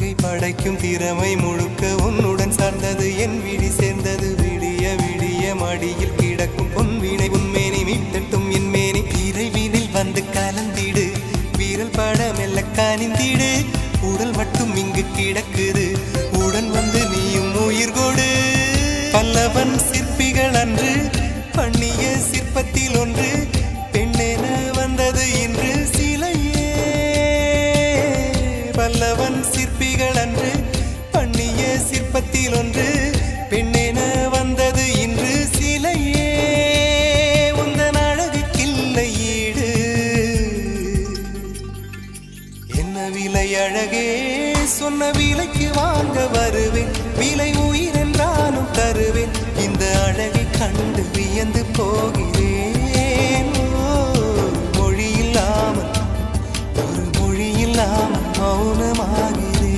உலகை படைக்கும் திறமை முழுக்க உன்னுடன் சார்ந்தது என் விழி சேர்ந்தது விடிய விடிய மடியில் கிடக்கும் பொன்வினை உன்மேனி மீட்டட்டும் என் மேனி இறைவினில் வந்து கலந்திடு வீரல் பட மெல்ல காணிந்திடு உடல் மட்டும் இங்கு கிடக்குது உடன் வந்து நீயும் உயிர் கொடு பல்லவன் சிற்பிகள் அன்று பண்ணிய சிற்பத்தில் ஒன்று பெண்ணென வந்தது இன்று சிலையே பல்லவன் சிற்பிகள் அன்று பண்ணிய சிற்பத்தில் ஒன்று பெண்ணென வந்தது இன்று சிலையே உந்தன் அழகுக்கில்லை ஈடு என்ன விலை அழகே சொன்ன விலைக்கு வாங்க வருவேன் விலை உயிர் என்றாலும் தருவேன் இந்த அழகை கண்டு வியந்து போகிறேன்